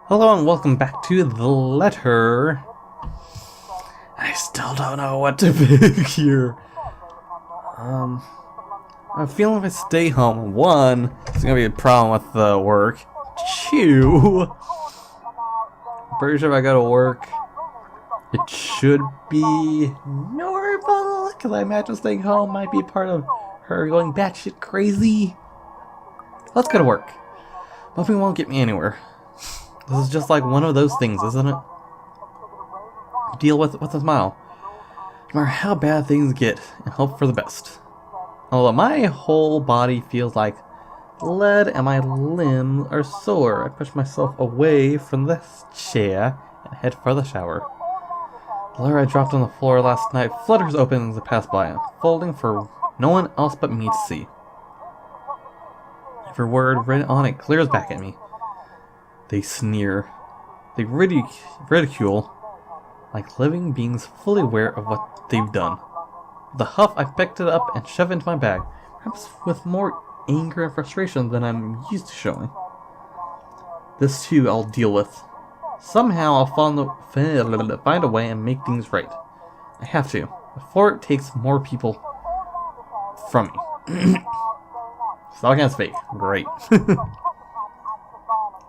Hello and welcome back to the letter. I still don't know what to pick here. I'm feeling if I stay home, one, it's gonna be a problem with the work. Two, pretty sure if I go to work, it should be normal, because I imagine staying home might be part of her going batshit crazy. Let's go to work. Hoping won't get me anywhere. This is just like one of those things, isn't it? Deal with a smile. No matter how bad things get, and hope for the best. Although my whole body feels like lead and my limbs are sore, I push myself away from the chair and head for the shower. The letter I dropped on the floor last night flutters open as I pass by, unfolding for no one else but me to see. Every word written on it glares back at me. They sneer. They ridicule, like living beings fully aware of what they've done. With a huff, I picked it up and shoved it into my bag, perhaps with more anger and frustration than I'm used to showing. This too I'll deal with. Somehow I'll find a way and make things right. I have to, before it takes more people from me. Stalking against fake. Great.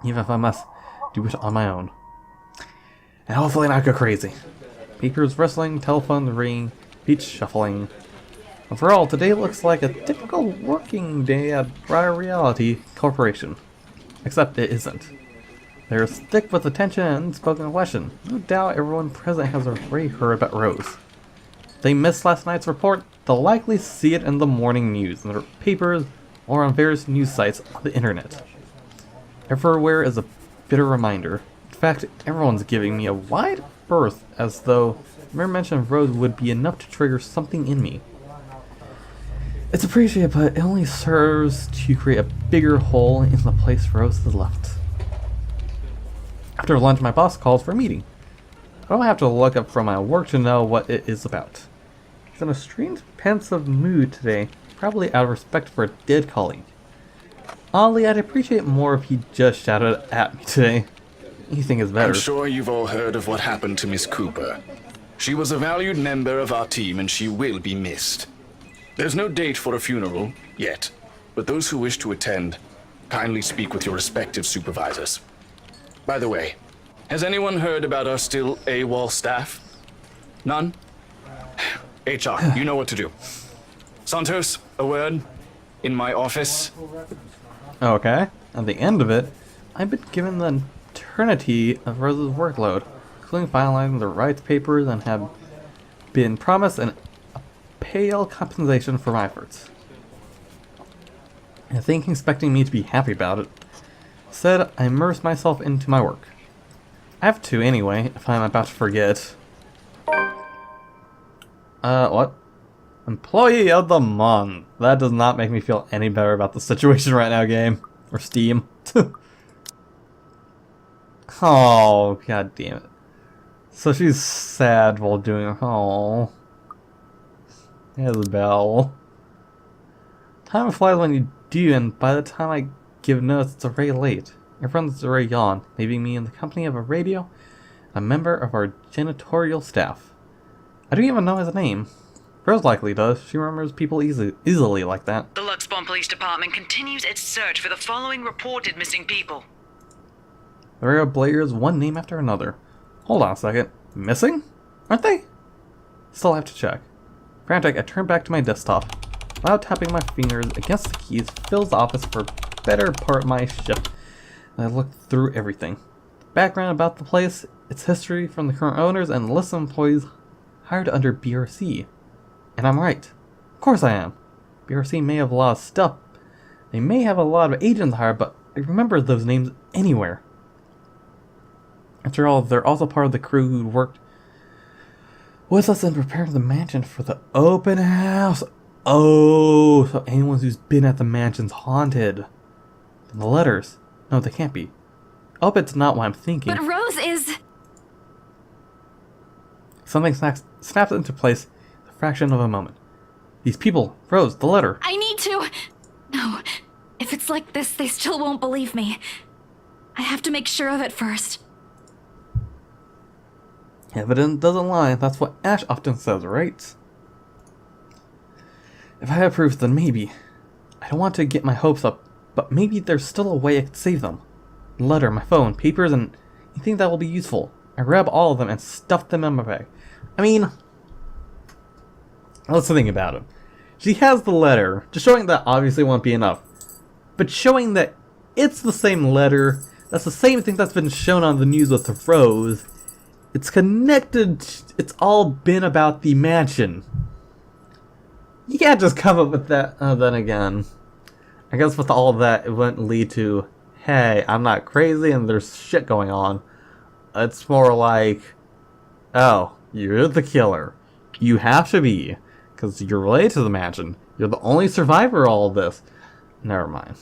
Even if I must do it on my own. And hopefully not go crazy. Papers rustling, telephones ringing, feet shuffling. Overall, today looks like a typical working day at Brighter Reality Corporation. Except it isn't. There's thick with attention and spoken question. No doubt everyone present has already heard about Rose. If they missed last night's report, they'll likely see it in the morning news, in the papers, or on various news sites on the internet. Everywhere is a bitter reminder. In fact, everyone's giving me a wide berth, as though mere mention of Rose would be enough to trigger something in me. It's appreciated, but it only serves to create a bigger hole in the place Rose has left. After lunch, my boss calls for a meeting. I don't have to look up from my work to know what it is about. He's in a strange, pensive mood today, probably out of respect for a dead colleague. Oddly, I'd appreciate more if he just shouted at me today. Anything is better. I'm sure you've all heard of what happened to Miss Cooper. She was a valued member of our team and she will be missed. There's no date for a funeral, yet, but those who wish to attend, kindly speak with your respective supervisors. By the way, has anyone heard about our still AWOL staff? None? HR, you know what to do. Santos, a word? In my office? Okay. At the end of it, I've been given the eternity of Rose's workload, including finalizing the rights papers, and have been promised a pale compensation for my efforts. I think expecting me to be happy about it. Instead, I immerse myself into my work. I have to anyway, if I'm about to forget. What? Employee of the Month. That does not make me feel any better about the situation right now, game. Or Steam. Oh, god damn it. So she's sad while doing it. Oh. Isabel. Time flies when you do, and by the time I give notes, it's already late. Everyone's already gone, leaving me in the company of a radio, a member of our janitorial staff. I don't even know his name. Rose likely does. She remembers people easily like that. The Luxbon Police Department continues its search for the following reported missing people. The radio blares one name after another. Hold on a second. Missing? Aren't they? Still have to check. Frantic, I turn back to my desktop. Loud tapping my fingers against the keys fills the office for a better part of my shift. And I look through everything. The background about the place, its history from the current owners, and the list of employees hired under BRC. And I'm right. Of course I am. BRC may have a lot of stuff. They may have a lot of agents hired, but I remember those names anywhere. After all, they're also part of the crew who worked with us in preparing the mansion for the open house. Oh, so anyone who's been at the mansion's haunted. And the letters. No, they can't be. I hope it's not what I'm thinking. But Rose is... Something snaps into place in a fraction of a moment. These people, Rose, the letter. I need to... No, if it's like this, they still won't believe me. I have to make sure of it first. Evidence doesn't lie. That's what Ash often says, right? If I have proof, then maybe. I don't want to get my hopes up, but maybe there's still a way I could save them. A letter, my phone, papers, and anything that will be useful. I grab all of them and stuff them in my bag. I mean, let's think about it. She has the letter, just showing that obviously won't be enough. But showing that it's the same letter, that's the same thing that's been shown on the news with Rose. It's connected, it's all been about the mansion. You can't just come up with that, then again. I guess with all that, it wouldn't lead to, hey, I'm not crazy and there's shit going on. It's more like, oh, you're the killer. You have to be, because you're related to the mansion. You're the only survivor of all of this. Never mind.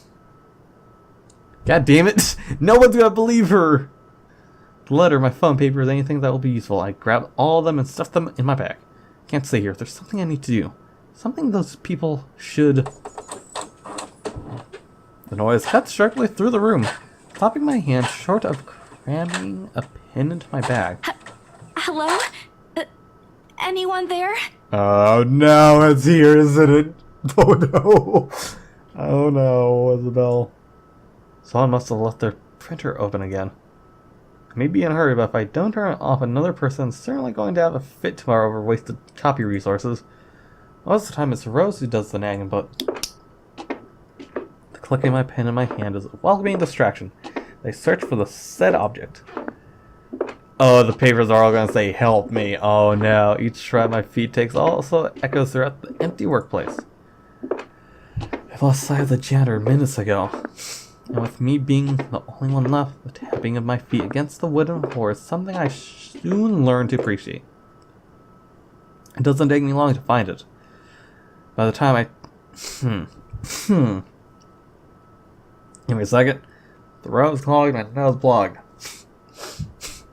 God damn it! No one's gonna believe her! The letter, my phone, papers, anything that will be useful. I grab all of them and stuff them in my bag. Can't stay here. There's something I need to do. Something those people should... The noise cuts sharply through the room, stopping my hand short of cramming a pin into my bag. Hello? Anyone there? Oh no, it's here, isn't it? Oh no. Oh no, Isabel. Someone must have left their printer open again. I may be in a hurry, but if I don't turn it off, another person's certainly going to have a fit tomorrow over wasted copy resources. Most of the time it's Rose who does the nagging, but the clicking of my pen in my hand is a welcoming distraction. They search for the said object. Oh, the papers are all going to say, help me. Oh no, each stride my feet takes also echoes throughout the empty workplace. I lost sight of the janitor minutes ago. And with me being the only one left, the tapping of my feet against the wooden floor is something I soon learned to appreciate. It doesn't take me long to find it. By the time I... Give me a second. The road's clogged, my nose blocked.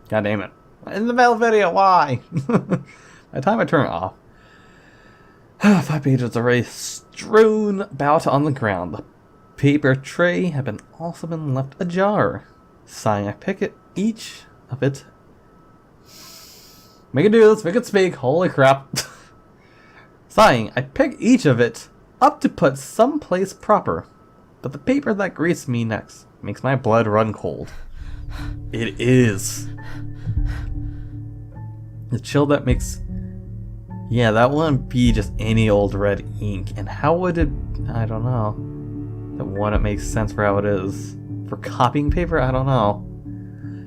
God damn it. In the middle video, why? By the time I turn it off, 5 pages already strewn about on the ground. The paper tray had also been left ajar. Sighing, I pick it, each of it. Make it do this, make it speak, holy crap. Sighing, I pick each of it up to put someplace proper. But the paper that greets me next makes my blood run cold. It is. The chill that makes... Yeah, that wouldn't be just any old red ink. And how would it... I don't know. That wouldn't make sense for how it is. For copying paper, I don't know.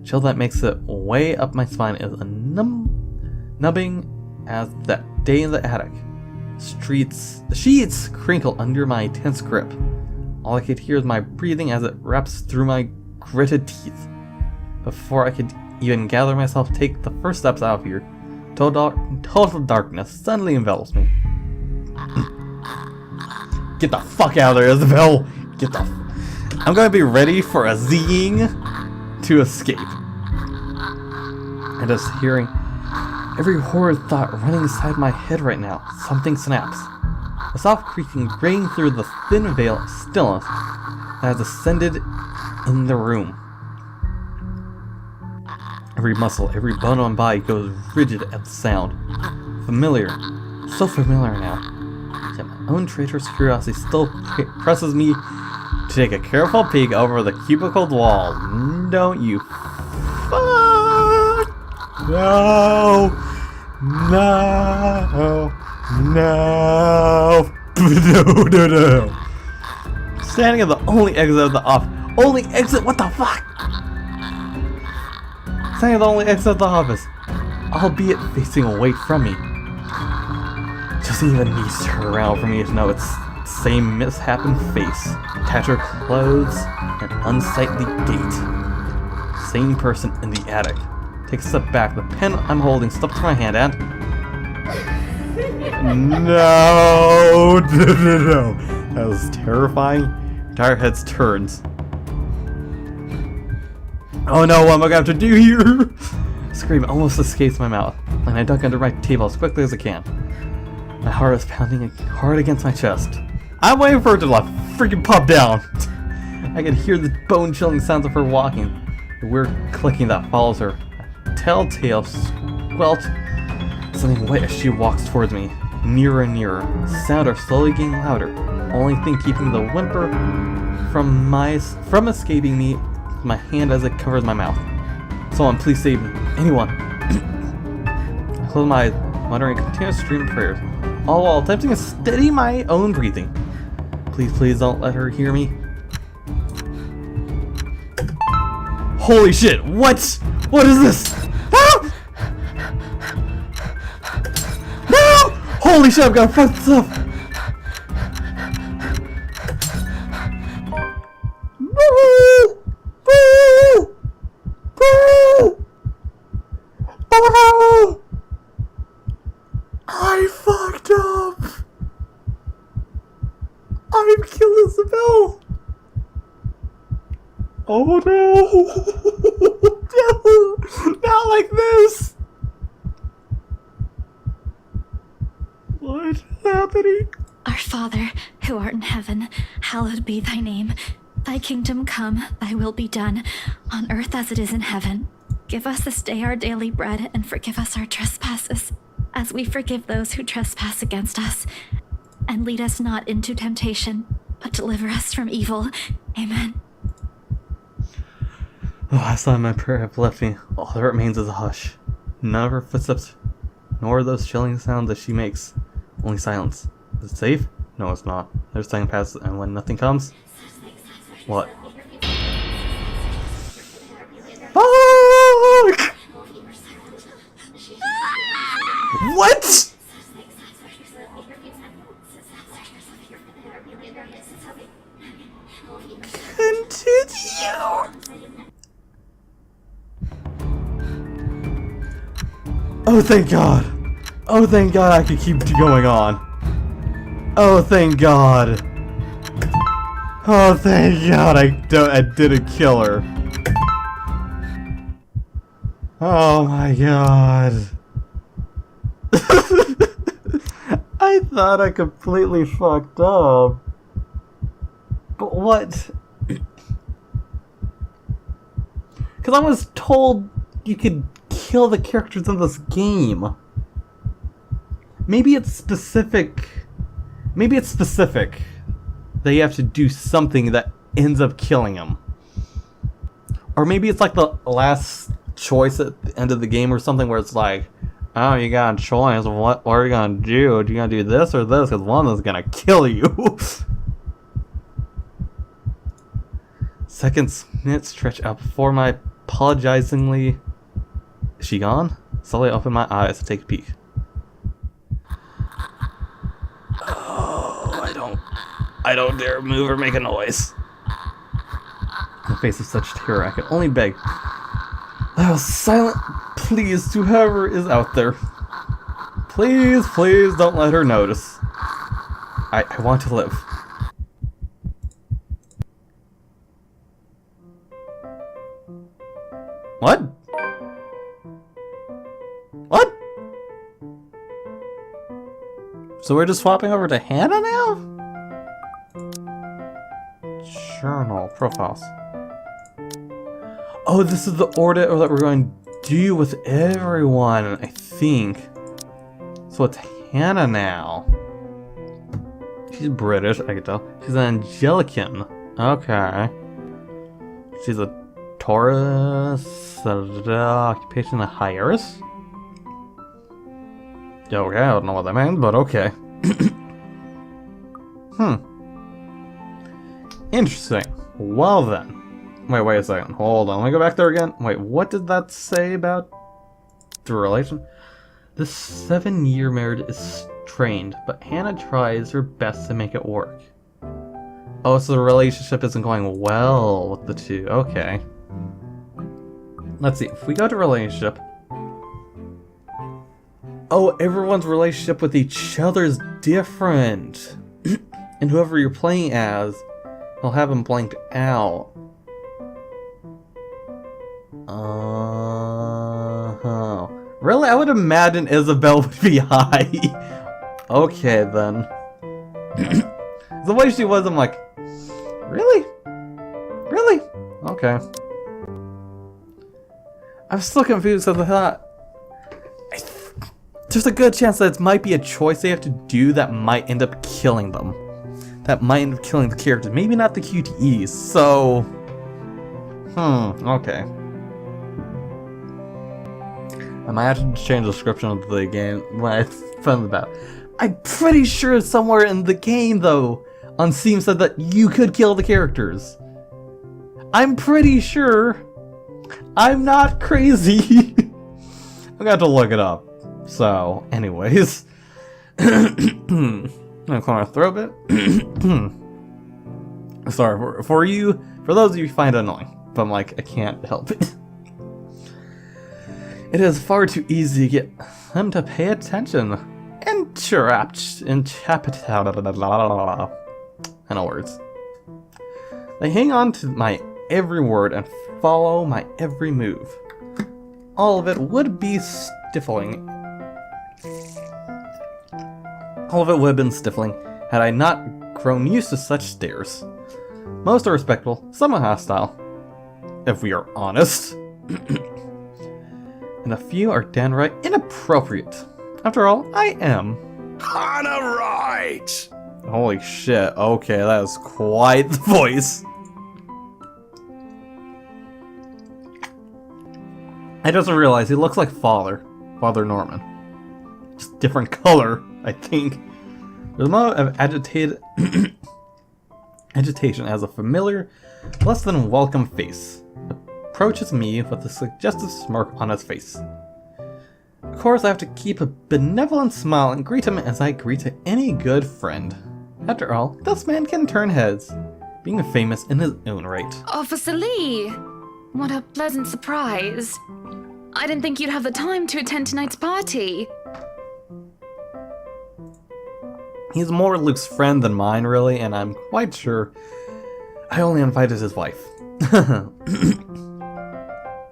Chill that makes it way up my spine is a numbing as that day in the attic. The sheets crinkle under my tense grip. All I could hear is my breathing as it wraps through my gritted teeth. Before I could even gather myself to take the first steps out of here, total darkness suddenly envelops me. Get the fuck out of there, Isabel! Get the... I'm gonna be ready for a zing to escape. And just hearing every horrid thought running inside my head right now. Something snaps. A soft creaking grating through the thin veil of stillness that has ascended in the room. Every muscle, every bone on my body goes rigid at the sound. Familiar. So familiar now. Yet my own traitorous curiosity still presses me to take a careful peek over the cubicled wall. Don't you fuck! No! No! No! No! Standing at the only exit of the office. Only exit? What the fuck? Standing at the only exit of the office, albeit facing away from me. Doesn't even need to turn around for me to know it's the same misshapen face, tattered clothes, and unsightly gait. Same person in the attic. Take a step back, the pen I'm holding slips from my hand and... No! No! That was terrifying. Entire head turns. Oh no, what am I going to have to do here? A scream almost escapes my mouth, and I duck under my table as quickly as I can. My heart is pounding hard against my chest. I'm waiting for it to like freaking pop down. I can hear the bone-chilling sounds of her walking. The weird clicking that follows her. A telltale squelch. Something wet as she walks towards me. Nearer and nearer. The sound are slowly getting louder. Only thing keeping the whimper from escaping me is my hand as it covers my mouth. Someone, please save me. Anyone. I close my eyes, muttering a continuous stream of prayers, all while attempting to steady my own breathing. Please, please don't let her hear me. Holy shit, what? What is this? Ah! No! Holy shit, I've got to fuck this up. Boo! Boo! Boo! Oh! I fucked up! I've killed Isabel! Oh no! No! Not like this! What's happening? Our Father, who art in heaven, hallowed be thy name. Thy kingdom come, thy will be done, on earth as it is in heaven. Give us this day our daily bread, and forgive us our trespasses, as we forgive those who trespass against us. And lead us not into temptation, but deliver us from evil. Amen. The last time my prayer have left me, all that remains is a hush. None of her footsteps, nor those chilling sounds that she makes. Only silence. Is it safe? No, it's not. There's time passes, and when nothing comes... What? Fuck! What? Continue! Oh, thank God! Oh, thank God I could keep going on. Oh, thank God. Oh, thank God I didn't kill her. Oh my God. I thought I completely fucked up. But what? Because I was told you could kill the characters in this game. Maybe it's specific. Maybe it's specific that you have to do something that ends up killing them. Or maybe it's like the last choice at the end of the game or something where it's like, oh, you got a choice. What are you gonna do? Do you gonna do this or this? Because one is gonna kill you. Seconds, minutes stretch out before my apologizingly... Is she gone? Slowly open my eyes to take a peek. Oh, I don't dare move or make a noise. In the face of such terror, I can only beg. I was silent, please, to whoever is out there. Please, please don't let her notice. I want to live. What? What? So we're just swapping over to Hannah now? Journal, profiles. Oh, this is the order that we're going to do with everyone, I think. So it's Hannah now. She's British, I can tell. She's an Angelican. Okay. She's a Taurus. Occupation of high heiress. Okay, I don't know what that means, but okay. Interesting. Well then. Wait a second. Hold on. Let me go back there again. Wait, what did that say about the relation? This 7-year marriage is strained, but Hannah tries her best to make it work. Oh, so the relationship isn't going well with the two. Okay. Let's see. If we go to relationship... Oh, everyone's relationship with each other is different. And whoever you're playing as, I'll have them blanked out. Really? I would imagine Isabel would be high. Okay, then. The way she was, I'm like, really? Really? Okay. I'm still confused because I thought there's a good chance that it might be a choice they have to do that might end up killing them. That might end up killing the character. Maybe not the QTEs, so... okay. I might have to change the description of the game when I found about. I'm pretty sure somewhere in the game, though, on Steam said that you could kill the characters. I'm pretty sure. I'm not crazy. I'm gonna have to look it up. So, anyways. I'm gonna clear my throat a bit. Sorry, for those of you who find it annoying. But I'm like, I can't help it. It is far too easy to get them to pay attention. Entrapped. I know words. They hang on to my every word and follow my every move. All of it would be stifling. All of it would have been stifling had I not grown used to such stares. Most are respectful, some are hostile, if we are honest. And a few are downright inappropriate. After all, I am. Kinda right. Holy shit, okay, that is quite the voice. I just realized he looks like Father Norman. Just different color, I think. There's a moment of agitation as a familiar, less than welcome face approaches me with a suggestive smirk on his face. Of course, I have to keep a benevolent smile and greet him as I greet any good friend. After all, this man can turn heads, being famous in his own right. Officer Lee! What a pleasant surprise. I didn't think you'd have the time to attend tonight's party. He's more Luke's friend than mine, really, and I'm quite sure I only invited his wife.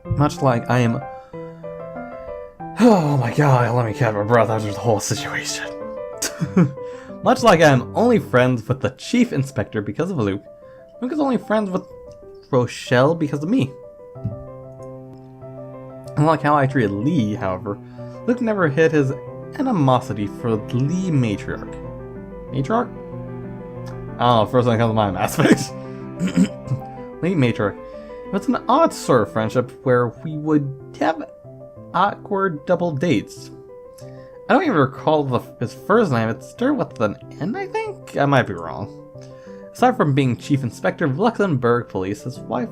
Much like I am... Oh my god, let me catch my breath after the whole situation. Much like I am only friends with the chief inspector because of Luke, Luke is only friends with Rochelle because of me. Unlike how I treated Lee, however, Luke never hid his animosity for the Lee matriarch. Matriarch? I don't know, first thing that comes to mind, Mass Effect. Lee matriarch. It was an odd sort of friendship where we would have awkward double dates. I don't even recall his first name. It started with an N, I think? I might be wrong. Aside from being chief inspector of Luxembourg police, his wife,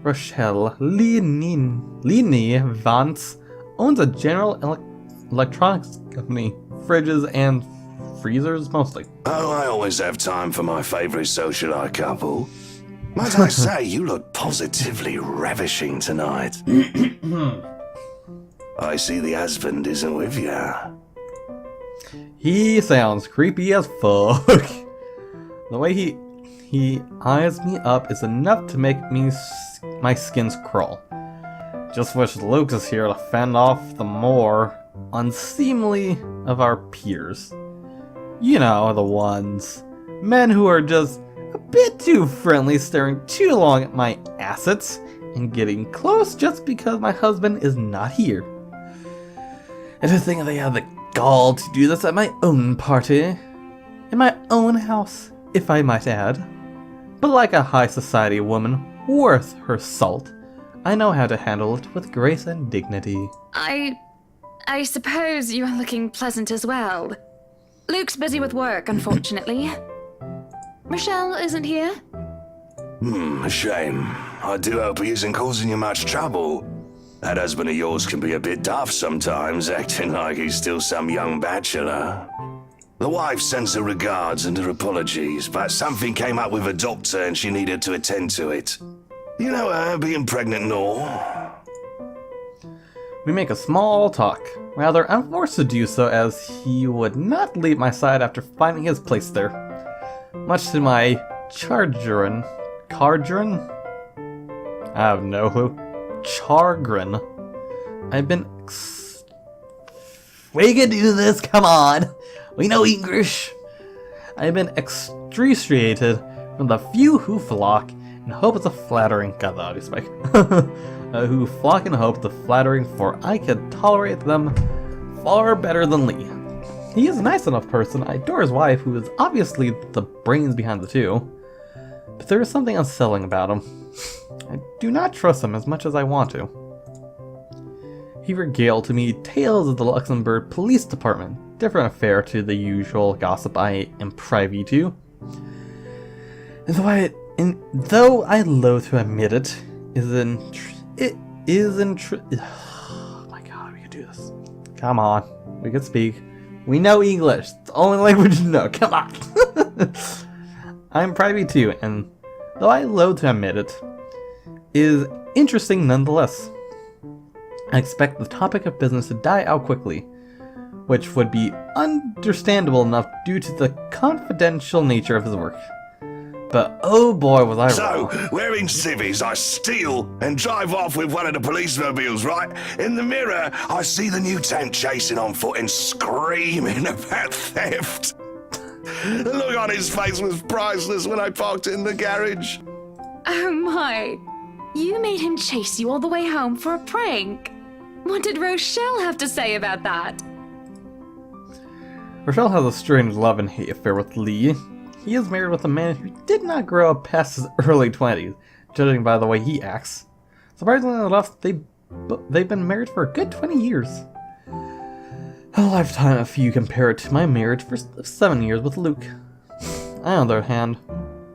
Rochelle Lini Vance, owns a general electronics company, fridges and freezers mostly. Oh, I always have time for my favourite socialite couple. Might I say, you look positively ravishing tonight. I see the husband isn't with you. He sounds creepy as fuck. The way he eyes me up is enough to make my skins crawl. Just wish Luke is here to fend off the more unseemly of our peers. You know, the ones. Men who are just a bit too friendly, staring too long at my assets, and getting close just because my husband is not here. And to think they have the gall to do this at my own party. In my own house, if I might add. But like a high society woman worth her salt, I know how to handle it with grace and dignity. I suppose you are looking pleasant as well. Luke's busy with work, unfortunately. Rochelle isn't here? A shame. I do hope he isn't causing you much trouble. That husband of yours can be a bit daft sometimes, acting like he's still some young bachelor. The wife sends her regards and her apologies, but something came up with a doctor and she needed to attend to it. You know her, being pregnant and all. We make a small talk. Rather, I'm forced to do so as he would not leave my side after finding his place there. Much to my chagrin. I have no clue. Chagrin. I've been we can do this, come on! We know English! I've been extricated from the few who flock and hope is a flattering, God, the audio spike, who flock in hope the flattering, for I could tolerate them far better than Lee. He is a nice enough person. I adore his wife, who is obviously the brains behind the two, but there is something unsettling about him. I do not trust him as much as I want to. He regaled to me tales of the Luxembourg Police Department, different affair to the usual gossip I am privy to. And though I loathe to admit it, oh my god, we could do this. Come on, we could speak. We know English. It's the only language we know. Come on. I'm privy too, and though I loathe to admit it, is interesting nonetheless. I expect the topic of business to die out quickly, which would be understandable enough due to the confidential nature of his work. But oh boy, was I wrong. So, wearing civvies, I steal and drive off with one of the police mobiles, right? In the mirror, I see the mutant chasing on foot and screaming about theft. The look on his face was priceless when I parked it in the garage. Oh my. You made him chase you all the way home for a prank. What did Rochelle have to say about that? Rochelle has a strange love and hate affair with Lee. He is married with a man who did not grow up past his early 20s, judging by the way he acts. Surprisingly enough, they've been married for a good 20 years. A lifetime if you compare it to my marriage for 7 years with Luke. On the other hand,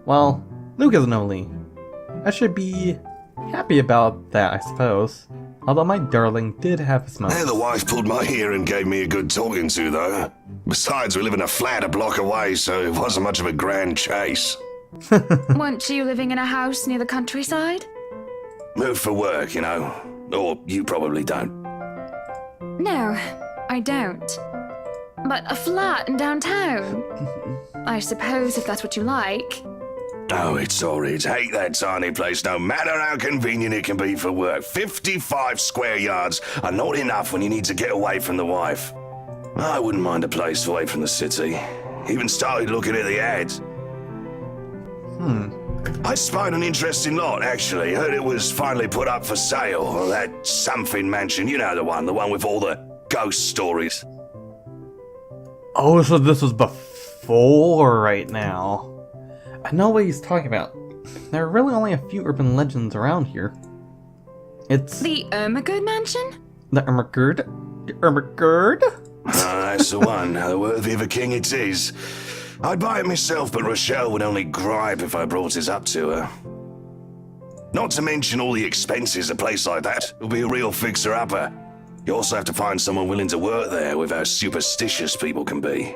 well, Luke is no Lee. I should be happy about that, I suppose. Although my darling did have his moments. The wife pulled my ear and gave me a good talking to, though. Besides, we live in a flat a block away, so it wasn't much of a grand chase. Weren't you living in a house near the countryside? Moved for work, you know. Or you probably don't. No, I don't. But a flat in downtown? I suppose if that's what you like. Oh, it's horrid. Hate that tiny place, no matter how convenient it can be for work. 55 square yards are not enough when you need to get away from the wife. I wouldn't mind a place away from the city. Even started looking at the ads. I spied an interesting lot, actually. Heard it was finally put up for sale. That something mansion, you know the one with all the ghost stories. Oh, so this was before right now. I know what he's talking about. There are really only a few urban legends around here. It's... The Ermengarde Mansion? The Ermengarde? The Ermengarde? That's the one. Worthy of a king it is. I'd buy it myself, but Rochelle would only gripe if I brought it up to her. Not to mention all the expenses a place like that. It'll be a real fixer-upper. You also have to find someone willing to work there with how superstitious people can be.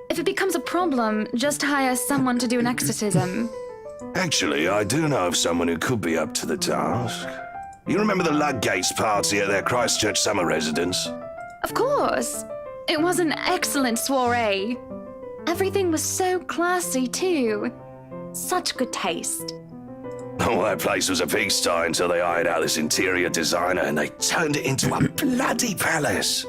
If it becomes a problem, just hire someone to do an exorcism. Actually, I do know of someone who could be up to the task. You remember the Ludgates party at their Christchurch summer residence? Of course. It was an excellent soiree. Everything was so classy, too. Such good taste. Oh, that place was a pigsty until they hired out this interior designer and they turned it into a bloody palace.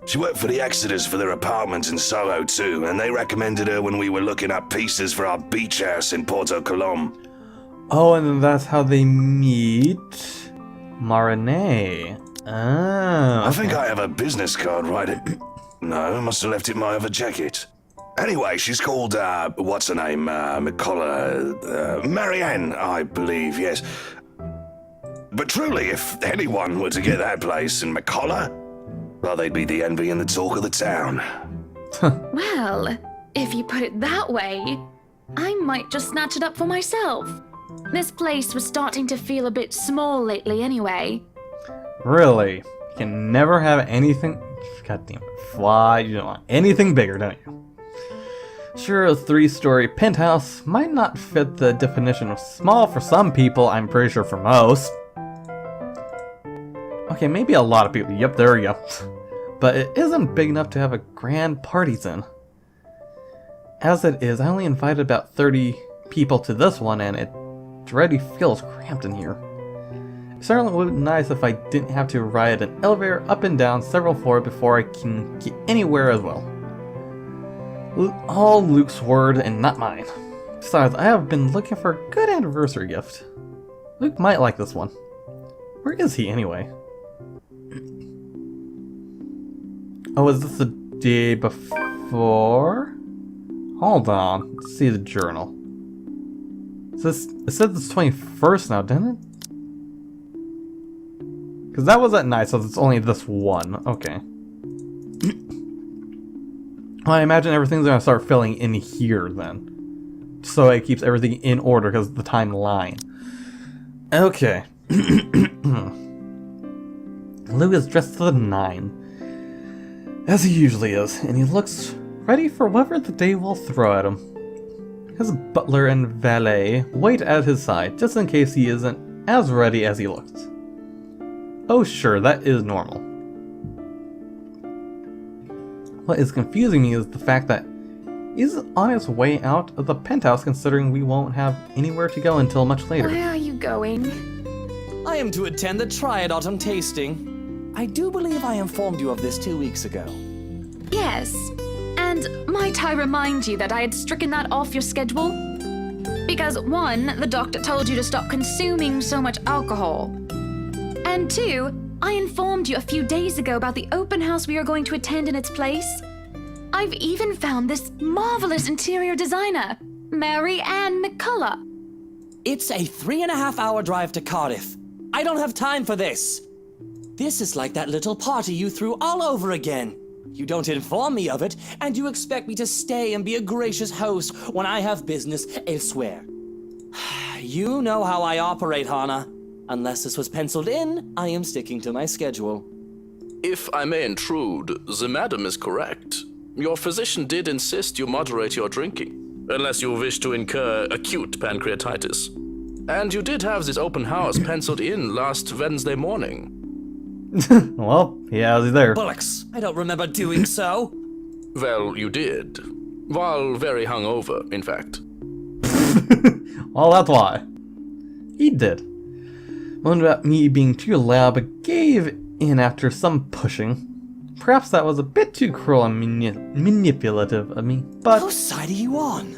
She worked for the Exodus for their apartment in Soho too, and they recommended her when we were looking up pieces for our beach house in Porto Colom. Oh, and then that's how they meet Marinette. Ah, I think I have a business card, right? No, I must have left it in my other jacket. Anyway, she's called, what's her name? Marianne, I believe, yes. But truly, if anyone were to get that place in McCullough, well, they'd be the envy and the talk of the town. Well, if you put it that way, I might just snatch it up for myself. This place was starting to feel a bit small lately anyway. Really? You can never have anything... God damn it. Fly, you don't want anything bigger, don't you? Sure, a 3-story penthouse might not fit the definition of small for some people, I'm pretty sure for most. Okay, maybe a lot of people. Yep, there we go. But it isn't big enough to have a grand parties in. As it is, I only invited about 30 people to this one, and it already feels cramped in here. It certainly would be nice if I didn't have to ride an elevator up and down several floors before I can get anywhere as well. All Luke's word and not mine. Besides, I have been looking for a good anniversary gift. Luke might like this one. Where is he, anyway? Oh, is this the day before? Hold on. Let's see the journal. It said it's 21st now, didn't it? Because that was at night, so it's only this one. Okay. Well, I imagine everything's going to start filling in here then. So it keeps everything in order because of the timeline. Okay. Luke is dressed to the nine, as he usually is, and he looks ready for whatever the day will throw at him. His butler and valet wait at his side, just in case he isn't as ready as he looks. Oh sure, that is normal. What is confusing me is the fact that he's on his way out of the penthouse, considering we won't have anywhere to go until much later. Where are you going? I am to attend the Triad Autumn Tasting. I do believe I informed you of this 2 weeks ago. Yes. And might I remind you that I had stricken that off your schedule? Because 1, the doctor told you to stop consuming so much alcohol. And 2, I informed you a few days ago about the open house we are going to attend in its place. I've even found this marvelous interior designer, Mary Ann McCullough. It's a 3.5-hour drive to Cardiff. I don't have time for this. This is like that little party you threw all over again. You don't inform me of it, and you expect me to stay and be a gracious host when I have business elsewhere. You know how I operate, Hannah. Unless this was penciled in, I am sticking to my schedule. If I may intrude, the madam is correct. Your physician did insist you moderate your drinking, unless you wish to incur acute pancreatitis. And you did have this open house penciled in last Wednesday morning. Well, yeah, he's there. Bullocks, I don't remember doing so. Well, you did. While very hungover, in fact. Well, that's why. He did. One about me being too loud, but gave in after some pushing. Perhaps that was a bit too cruel and manipulative of me, but... Whose side are you on?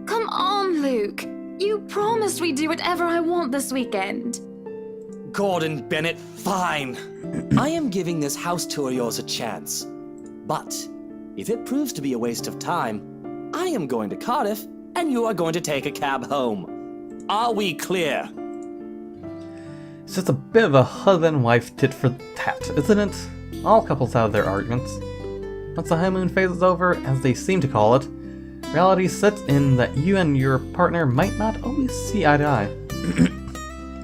Come on, Luke. You promised we'd do whatever I want this weekend. Gordon Bennett, fine. I am giving this house tour of yours a chance. But if it proves to be a waste of time, I am going to Cardiff, and you are going to take a cab home. Are we clear? It's just a bit of a husband-wife tit for tat, isn't it? All couples have their arguments. Once the honeymoon phase is over, as they seem to call it, reality sets in that you and your partner might not always see eye to eye.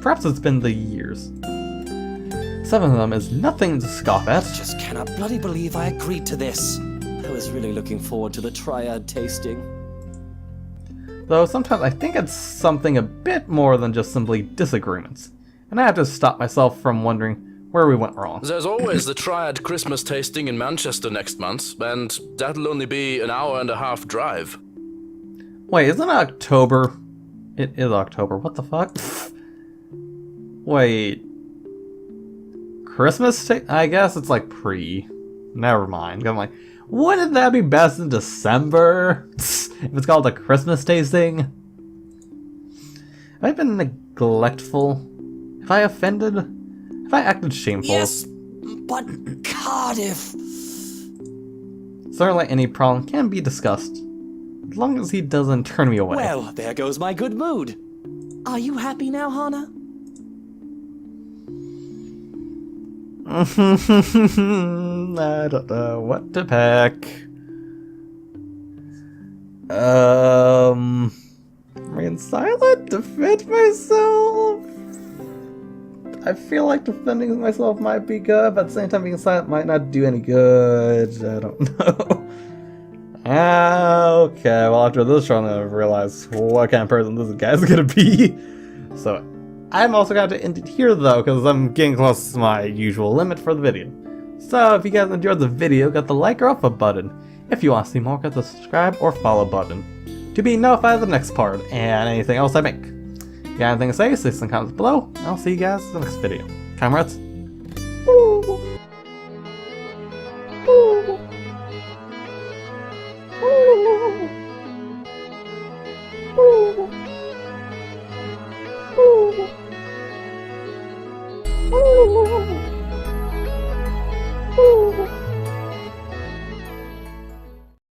Perhaps it's been the years. 7 of them is nothing to scoff at. Just cannot bloody believe I agreed to this. I was really looking forward to the Triad tasting. Though sometimes I think it's something a bit more than just simply disagreements. And I have to stop myself from wondering where we went wrong. There's always the Triad Christmas tasting in Manchester next month, and that'll only be an 1.5-hour drive. Wait, isn't it October? It is October. What the fuck? Wait. Christmas? I guess it's like pre. Never mind. I'm like, wouldn't that be best in December? If it's called a Christmas tasting? Have I been neglectful? Have I offended? Have I acted shameful? Yes, but Cardiff. Certainly any problem can be discussed. As long as he doesn't turn me away. Well, there goes my good mood. Are you happy now, Hannah? I don't know what to pack. Remain silent? Defend myself? I feel like defending myself might be good, but at the same time being silent might not do any good. I don't know. Okay, well after this trying to realize what kind of person this guy's gonna be. So I'm also going to end it here though, because I'm getting close to my usual limit for the video. So if you guys enjoyed the video, got the like or up button. If you want to see more, got the subscribe or follow button to be notified of the next part and anything else I make. If you got anything to say, say some comments below, and I'll see you guys in the next video. Comrades,